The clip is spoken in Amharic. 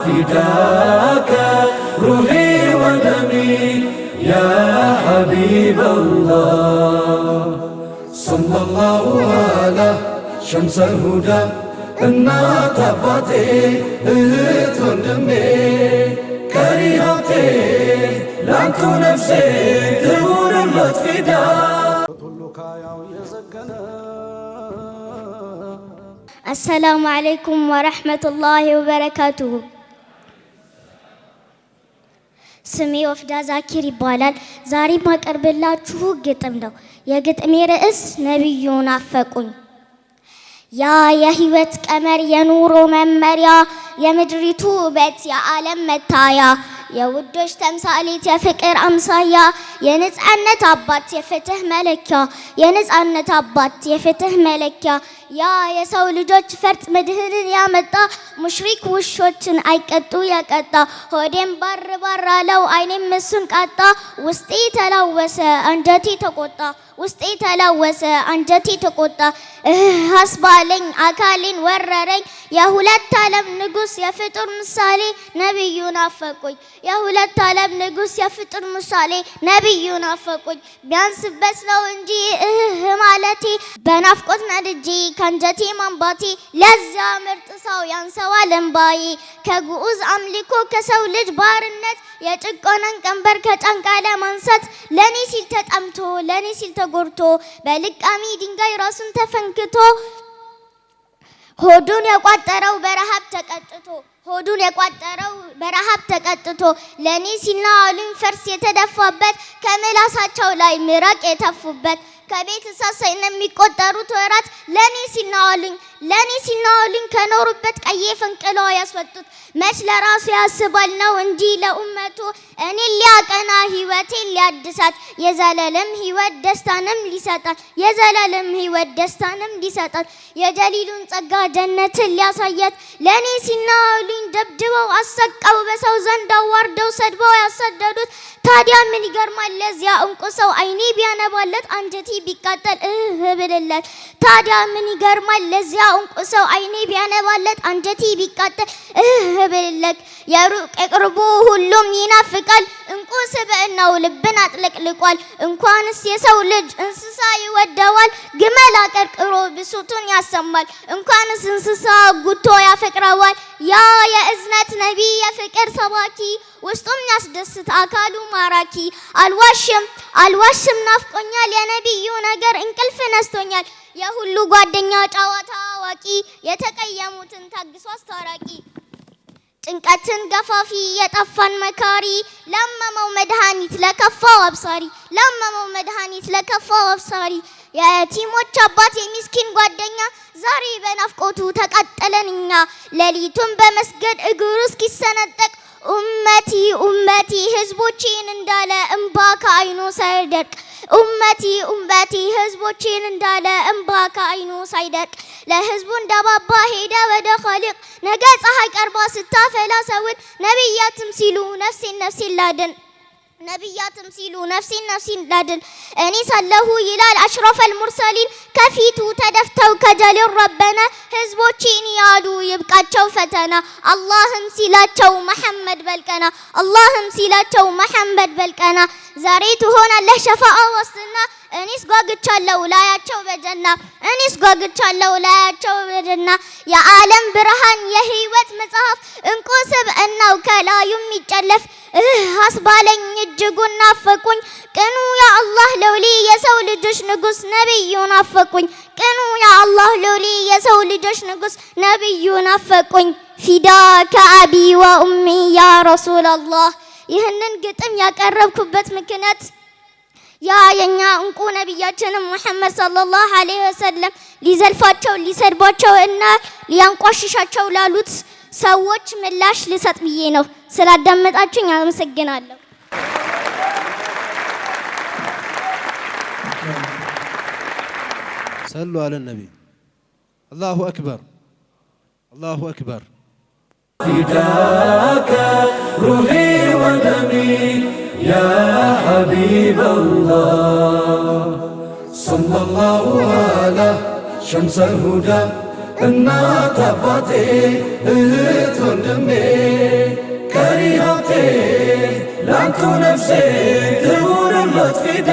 فداك روحي ودمي يا حبيب الله صلى الله على شمس الهدى እናት አባቴ እህት ወንድሜ ከሪሃቴ ላንቱ ነፍሴ ትሁንለት ፊዳ አሰላሙ አለይኩም ወረሕመቱላሂ ወበረካቱሁ። ስሜ ወፍዳ ዛኪር ይባላል። ዛሬ ማቀርብላችሁ ግጥም ነው። የግጥሜ ርዕስ ነቢዩ ናፈቁኝ። ያ የህይወት ቀመር የኑሮ መመሪያ የምድሪቱ ውበት የዓለም መታያ የውዶች ተምሳሌት የፍቅር አምሳያ የነጻነት አባት የፍትህ መለኪያ የነጻነት አባት የፍትህ መለኪያ ያ የሰው ልጆች ፈርጥ ምድህንን ያመጣ ሙሽሪክ ውሾችን አይቀጡ ያቀጣ ሆዴም ባር ባር አለው አይኔም እሱን ቃጣ ውስጤ ተላወሰ አንጀቴ ተቆጣ ውስጤ ተላወሰ አንጀቴ ተቆጣ አስባለኝ አካሌን ወረረኝ የሁለት ዓለም ንጉስ የፍጡር ምሳሌ ነብዩ ናፈቁኝ የሁለት ዓለም ንጉስ የፍጡር ምሳሌ ነብዩ ናፈቁኝ ቢያንስበት ነው እንጂ ማለቴ በናፍቆት ነድጄ ከአንጀቴ ማንባቴ ለዛ ምርጥ ሰው ያንሰዋል እንባዬ ከግዑዝ አምልኮ ከሰው ልጅ ባርነት የጭቆናን ቀንበር ከጫንቃ ለማንሳት ለኔ ሲል ተጠምቶ ለኔ ሲል ተጎርቶ በልቃሚ ድንጋይ ራሱን ተፈንክቶ ሆዱን የቋጠረው በረሃብ ተቀጥቶ ሆዱን የቋጠረው በረሃብ ተቀጥቶ ለኔ ሲል ነው አሉኝ ፈርስ የተደፋበት ከምላሳቸው ላይ ምራቅ የተፉበት ከቤት እሳሳይ ነው የሚቆጠሩት ወራት ለኔ ሲል ነው አሉኝ ከኖሩበት ቀዬ ፈንቅለው ያስወጡት መች ለራሱ ያስባል ነው እንጂ ለኡመቱ እኔ ሊያቀና ህይወቴን ሊያድሳት የዘላለም ህይወት ደስታንም ሊሰጣት የዘላለም ህይወት ደስታንም ሊሰጣት የጀሊሉን ጸጋ ጀነትን ሊያሳያት ለኔ ሲል ነው አሉኝ ደብድበው አሰቀው በሰው ዘንድ አዋርደው ሰድበው ያሰደዱት ታዲያ ምን ይገርማል ለዚያ እንቁ ሰው አይኔ ቢያነባለት አንጀቴ ቢቃጠል ብልለት ታዲያ ምን ይገርማል ለዚያ እንቁ ሰው አይኔ ቢያነባለት አንጀቴ ቢቃጠል ብልለት የሩቅ የቅርቡ ሁሉም ይናፍቃል እንቁ ስብዕናው ልብን አጥለቅልቋል እንኳንስ የሰው ልጅ እንስሳ ይወደዋል ግመል አቀርቅሮ ብሶቱን ያሰማል እንኳንስ እንስሳ ጉቶ ያፈቅረዋል ያ የእዝነት ነቢይ የፍቅር ሰባኪ ውስጡም ያስደስት አካሉ ማራኪ አልዋሽም ናፍቆኛል የነቢዩ ነገር እንቅልፍ ነስቶኛል የሁሉ ጓደኛ ጨዋታ አዋቂ የተቀየሙትን ታግሶ አስታራቂ ጭንቀትን ገፋፊ የጠፋን መካሪ ለመመው መድኃኒት ለከፋው አብሳሪ የየቲሞች አባት የሚስኪን ጓደኛ ዛሬ በናፍቆቱ ተቃጠለንኛ ሌሊቱን በመስገድ እግሩ እስኪሰነጠቅ ኡመቲ ህዝቦቼን እንዳለ እንባ ከአይኑ ሳይደርቅ ኡመቲ ህዝቦቼን እንዳለ እንባ ከአይኑ ሳይደርቅ ለህዝቡ እንዳባባ ሄደ ወደ ኻሊቅ ነገ ፀሐይ ቀርባ ስታፈላ ሰውን ነብያትም ሲሉ ነፍሴን ላድን ነፍሴን ላድን እኔ ሳለሁ ይላል አሽረፈል ሙርሰሊን ከፊቱ ተደፍተው ከጀሊል ረበና ህዝቦቼን ያሉ ይብቃቸው ፈተና አላህም ሲላቸው መሐመድ በልቀና ዛሬ ትሆናለህ ሸፋዓ ዋስትና እኔስ ጓግቻለሁ ላያቸው በጀና የዓለም ብርሃን የህይወት መጽሐፍ እንቁ ስብዕናው ከላዩ የሚጨለፍ አስባለኝ እጅጉን ናፈቁኝ ቅኑ የአላህ ለውሊ የሰው ልጆች ንጉስ ነብዩ ናፈቁኝ ቅኑ የአላህ ለውሊ የሰው ልጆች ንጉስ ነብዩ ናፈቁኝ ፊዳከ አቢ ወኡሚ ያ ረሱላላህ ይህንን ግጥም ያቀረብኩበት ምክንያት ያ የኛ እንቁ ነብያችን ሙሐመድ ሰለላሁ ዐለይሂ ወሰለም ሊዘልፋቸው ሊሰድባቸው እና ሊያንቋሽሻቸው ላሉት ሰዎች ምላሽ ልሰጥ ብዬ ነው ስላዳመጣችሁኝ አመሰግናለሁ ሰሉ አለ ነብይ አላሁ አክበር فداك روحي ودمي يا حبيب الله صلى الله على شمس الهدى እናት አባቴ እህት ወንድሜ ላንቱ ነፍሴ ትሁንለት ፊዳ